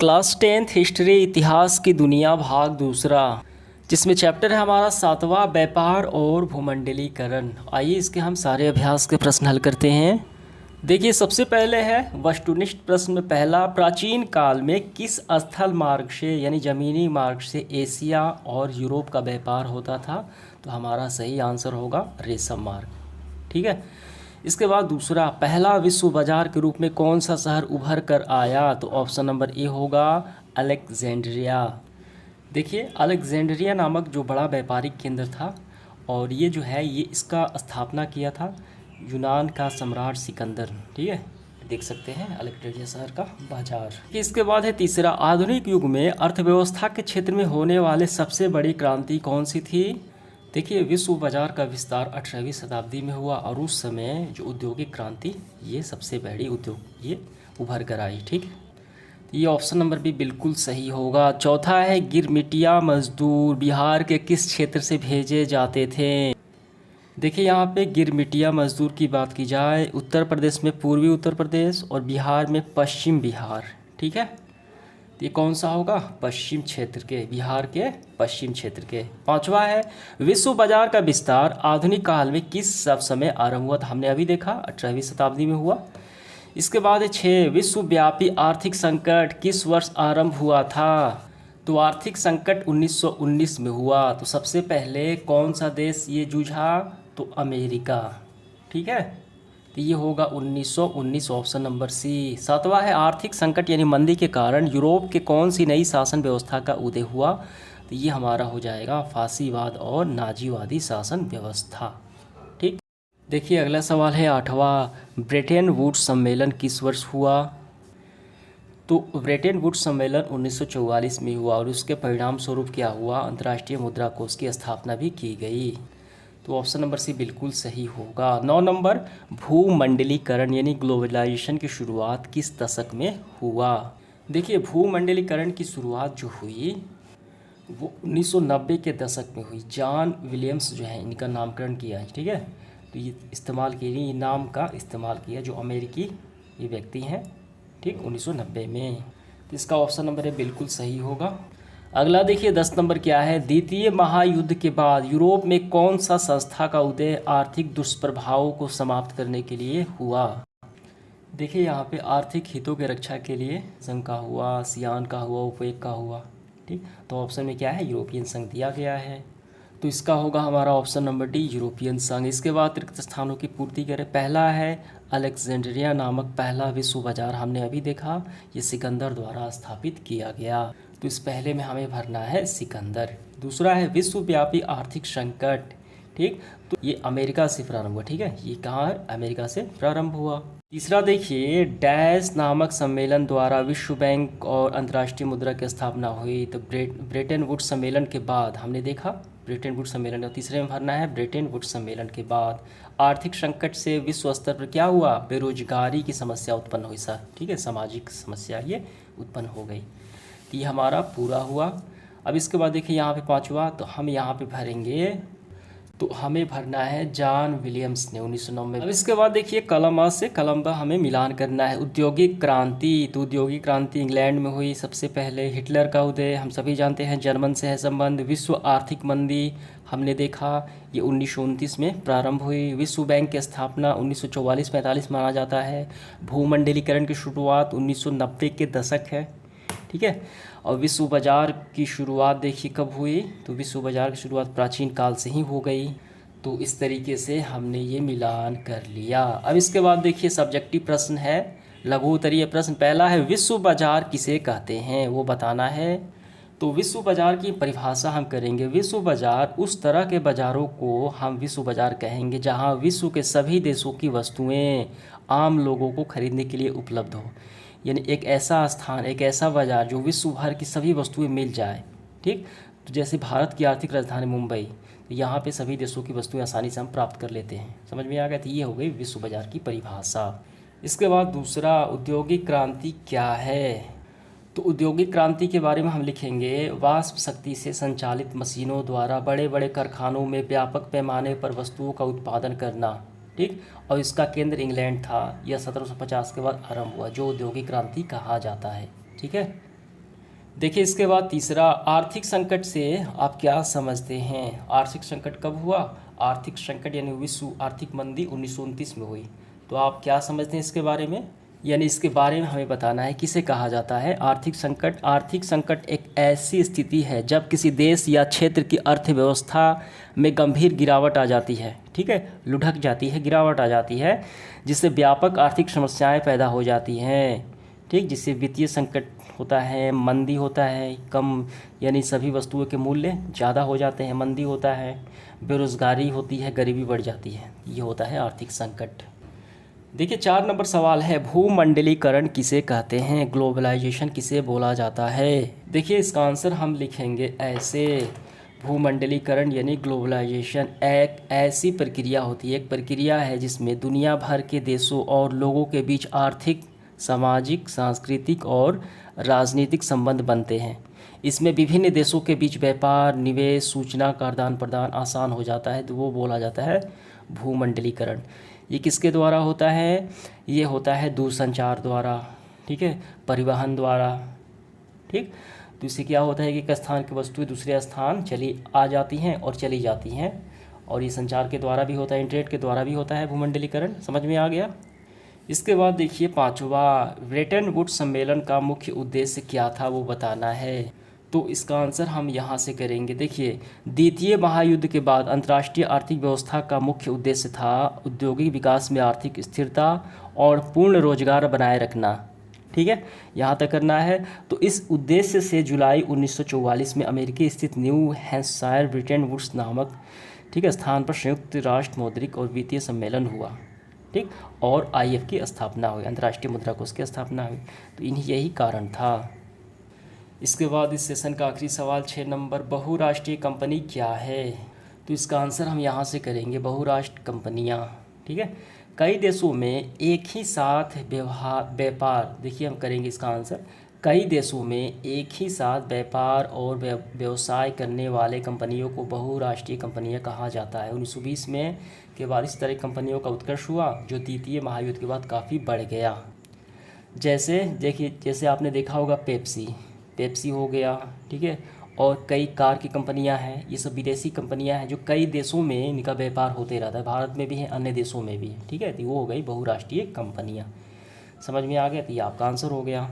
Class 10th history इतिहास की दुनिया भाग दूसरा, जिसमें चैप्टर है हमारा 7वां व्यापार और भूमंडलीकरण। आइए इसके हम सारे अभ्यास के प्रश्न हल करते हैं। देखिए सबसे पहले है वस्तुनिष्ठ प्रश्न में पहला, प्राचीन काल में किस स्थल मार्ग से यानी ज़मीनी मार्ग से एशिया और यूरोप का व्यापार होता था? तो हमारा सही आंसर होगा रेशम मार्ग। ठीक है। इसके बाद दूसरा, पहला विश्व बाजार के रूप में कौन सा शहर उभर कर आया? तो ऑप्शन नंबर ए होगा अलेक्जेंड्रिया। देखिए अलेक्जेंड्रिया नामक जो बड़ा व्यापारिक केंद्र था, और ये जो है ये इसका स्थापना किया था यूनान का सम्राट सिकंदर। ठीक है, देख सकते हैं अलेक्जेंड्रिया शहर का बाजार। इसके बाद है तीसरा, आधुनिक युग में अर्थव्यवस्था के क्षेत्र में होने वाले सबसे बड़ी क्रांति कौन सी थी? देखिए विश्व बाजार का विस्तार 18वीं शताब्दी में हुआ, और उस समय जो औद्योगिक क्रांति ये सबसे बड़ी उद्योग ये उभर कर आई। ठीक, तो ये ऑप्शन नंबर भी बिल्कुल सही होगा। चौथा है, गिरमिटिया मजदूर बिहार के किस क्षेत्र से भेजे जाते थे? देखिए यहाँ पे गिरमिटिया मजदूर की बात की जाए, उत्तर प्रदेश में पूर्वी उत्तर प्रदेश और बिहार में पश्चिम बिहार। ठीक है, तो ये कौन सा होगा? पश्चिम क्षेत्र के, बिहार के पश्चिम क्षेत्र के। पांचवा है, विश्व बाजार का विस्तार आधुनिक काल में किस सब समय आरंभ हुआ था? हमने अभी देखा 18वीं शताब्दी में हुआ। इसके बाद है 6, विश्वव्यापी आर्थिक संकट किस वर्ष आरंभ हुआ था? तो आर्थिक संकट 1919 में हुआ। तो सबसे पहले कौन सा देश ये जूझा? तो अमेरिका। ठीक है, तो ये होगा 1919, ऑप्शन नंबर सी। सातवां है, आर्थिक संकट यानी मंदी के कारण यूरोप के कौन सी नई शासन व्यवस्था का उदय हुआ? तो ये हमारा हो जाएगा फासीवाद और नाजीवादी शासन व्यवस्था। ठीक, देखिए अगला सवाल है 8वां, ब्रेटन वुड्स सम्मेलन किस वर्ष हुआ? तो ब्रेटन वुड्स सम्मेलन 1944 में हुआ, और उसके परिणाम स्वरूप क्या हुआ? अंतर्राष्ट्रीय मुद्रा कोष की स्थापना भी की गई। तो ऑप्शन नंबर सी बिल्कुल सही होगा। 9 नंबर, भूमंडलीकरण यानी ग्लोबलाइजेशन की शुरुआत किस दशक में हुआ? देखिए भूमंडलीकरण की शुरुआत जो हुई वो 1990 के दशक में हुई। जॉन विलियम्स जो है इनका नामकरण किया है। ठीक है, तो ये इस्तेमाल किए, नाम का इस्तेमाल किया, जो अमेरिकी ये व्यक्ति हैं। ठीक, 1990 में। तो इसका ऑप्शन नंबर है बिल्कुल सही होगा। अगला देखिए 10 नंबर क्या है, द्वितीय महायुद्ध के बाद यूरोप में कौन सा संस्था का उदय आर्थिक दुष्प्रभावों को समाप्त करने के लिए हुआ? देखिए यहाँ पे आर्थिक हितों के रक्षा के लिए संघ का हुआ, सियान का हुआ, ओपेक का हुआ। ठीक, तो ऑप्शन में क्या है? यूरोपियन संघ दिया गया है, तो इसका होगा हमारा ऑप्शन नंबर डी, यूरोपियन संघ। इसके बाद रिक्त स्थानों की पूर्ति करें। पहला है अलेक्जेंड्रिया नामक पहला विश्व बाजार, हमने अभी देखा ये सिकंदर द्वारा स्थापित किया गया, तो इस पहले में हमें भरना है सिकंदर। दूसरा है विश्वव्यापी आर्थिक संकट। ठीक, तो ये अमेरिका से प्रारंभ हुआ। ठीक है, ये कहाँ है? अमेरिका से प्रारंभ हुआ। तीसरा देखिए, डैश नामक सम्मेलन द्वारा विश्व बैंक और अंतर्राष्ट्रीय मुद्रा की स्थापना हुई। तो ब्रेटन वुड्स सम्मेलन के बाद हमने देखा ब्रेटन वुड्स सम्मेलन, और तीसरे में भरना है ब्रेटन वुड्स सम्मेलन के बाद आर्थिक संकट से विश्व स्तर पर क्या हुआ? बेरोजगारी की समस्या उत्पन्न हुई सर। ठीक है, सामाजिक समस्या ये उत्पन्न हो गई। ये हमारा पूरा हुआ। अब इसके बाद देखिए यहाँ पे 5वां, तो हम यहाँ पे भरेंगे, तो हमें भरना है जॉन विलियम्स ने 1909 में। अब इसके बाद देखिए कलम अ से कलम ब हमें मिलान करना है। औद्योगिक क्रांति, तो औद्योगिक क्रांति इंग्लैंड में हुई सबसे पहले। हिटलर का उदय हम सभी जानते हैं, जर्मन से है संबंध। विश्व आर्थिक मंदी हमने देखा ये 1929 में प्रारंभ हुई। विश्व बैंक की स्थापना 1944-45 माना जाता है। भूमंडलीकरण की शुरुआत 1990 के दशक है। ठीक है, और विश्व बाजार की शुरुआत देखिए कब हुई? तो विश्व बाजार की शुरुआत प्राचीन काल से ही हो गई। तो इस तरीके से हमने ये मिलान कर लिया। अब इसके बाद देखिए सब्जेक्टिव प्रश्न है, लघु उत्तरीय प्रश्न। पहला है, विश्व बाजार किसे कहते हैं? वो बताना है। तो विश्व बाजार की परिभाषा हम करेंगे। विश्व बाजार उस तरह के बाज़ारों को हम विश्व बाजार कहेंगे जहाँ विश्व के सभी देशों की वस्तुएँ आम लोगों को खरीदने के लिए उपलब्ध हो, यानी एक ऐसा स्थान, एक ऐसा बाज़ार जो विश्व भर की सभी वस्तुएं मिल जाए। ठीक, तो जैसे भारत की आर्थिक राजधानी मुंबई, तो यहाँ पे सभी देशों की वस्तुएं आसानी से हम प्राप्त कर लेते हैं। समझ में आ गया? तो ये हो गई विश्व बाजार की परिभाषा। इसके बाद दूसरा, औद्योगिक क्रांति क्या है? तो औद्योगिक क्रांति के बारे में हम लिखेंगे, वाष्प शक्ति से संचालित मशीनों द्वारा बड़े बड़े कारखानों में व्यापक पैमाने पर वस्तुओं का उत्पादन करना। ठीक, और इसका केंद्र इंग्लैंड था। यह 1750 के बाद आरंभ हुआ, जो औद्योगिक क्रांति कहा जाता है। ठीक है, देखिए इसके बाद तीसरा, आर्थिक संकट से आप क्या समझते हैं? आर्थिक संकट कब हुआ? आर्थिक संकट यानी विश्व आर्थिक मंदी 1929 में हुई। तो आप क्या समझते हैं इसके बारे में? यानी इसके बारे में हमें बताना है किसे कहा जाता है आर्थिक संकट। आर्थिक संकट एक ऐसी स्थिति है जब किसी देश या क्षेत्र की अर्थव्यवस्था में गंभीर गिरावट आ जाती है, ठीक है, लुढ़क जाती है, गिरावट आ जाती है, जिससे व्यापक आर्थिक समस्याएं पैदा हो जाती हैं, ठीक, जिससे वित्तीय संकट होता है, मंदी होता है, कम यानी सभी वस्तुओं के मूल्य ज़्यादा हो जाते हैं, मंदी होता है, बेरोज़गारी होती है, गरीबी बढ़ जाती है, ये होता है आर्थिक संकट। देखिए 4 नंबर सवाल है, भूमंडलीकरण किसे कहते हैं? ग्लोबलाइजेशन किसे बोला जाता है? देखिए इसका आंसर हम लिखेंगे ऐसे, भूमंडलीकरण यानी ग्लोबलाइजेशन एक ऐसी प्रक्रिया होती है, एक प्रक्रिया है जिसमें दुनिया भर के देशों और लोगों के बीच आर्थिक, सामाजिक, सांस्कृतिक और राजनीतिक संबंध बनते हैं। इसमें विभिन्न देशों के बीच व्यापार, निवेश, सूचना का आदान प्रदान आसान हो जाता है, तो वो बोला जाता है भूमंडलीकरण। ये किसके द्वारा होता है? ये होता है दूरसंचार द्वारा, ठीक है, परिवहन द्वारा, ठीक। तो इससे क्या होता है कि एक स्थान की वस्तुएं दूसरे स्थान चली आ जाती हैं और चली जाती हैं, और ये संचार के द्वारा भी होता है, इंटरनेट के द्वारा भी होता है भूमंडलीकरण। समझ में आ गया? इसके बाद देखिए 5वां, ब्रेटन वुड्स सम्मेलन का मुख्य उद्देश्य क्या था वो बताना है। तो इसका आंसर हम यहाँ से करेंगे। देखिए द्वितीय महायुद्ध के बाद अंतर्राष्ट्रीय आर्थिक व्यवस्था का मुख्य उद्देश्य था औद्योगिक विकास में आर्थिक स्थिरता और पूर्ण रोजगार बनाए रखना, ठीक है, यहाँ तक करना है। तो इस उद्देश्य से जुलाई 1944 में अमेरिकी स्थित न्यू हैम्पशायर ब्रेटन वुड्स नामक, ठीक है, स्थान पर संयुक्त राष्ट्र मौद्रिक और वित्तीय सम्मेलन हुआ, ठीक, और IF की स्थापना हुई, अंतर्राष्ट्रीय मुद्रा कोष की स्थापना हुई। तो इन्हीं यही कारण था। इसके बाद इस सेशन का आखिरी सवाल 6 नंबर, बहुराष्ट्रीय कंपनी क्या है? तो इसका आंसर हम यहाँ से करेंगे, बहुराष्ट्रीय कंपनियाँ, ठीक है, कई देशों में एक ही साथ व्यापार, देखिए हम करेंगे इसका आंसर, कई देशों में एक ही साथ व्यापार और व्यवसाय करने वाले कंपनियों को बहुराष्ट्रीय कंपनियां कहा जाता है। 1920 में के बाद इस तरह की कंपनियों का उत्कर्ष हुआ जो द्वितीय महायुद्ध के बाद काफ़ी बढ़ गया। जैसे देखिए, जैसे आपने देखा होगा पेप्सी हो गया, ठीक है, और कई कार की कंपनियां हैं, ये सब विदेशी कंपनियां हैं जो कई देशों में इनका व्यापार होते रहता है, भारत में भी है, अन्य देशों में भी है, ठीक है, तो वो हो गई बहुराष्ट्रीय कंपनियां। समझ में आ गया? तो ये आपका आंसर हो गया।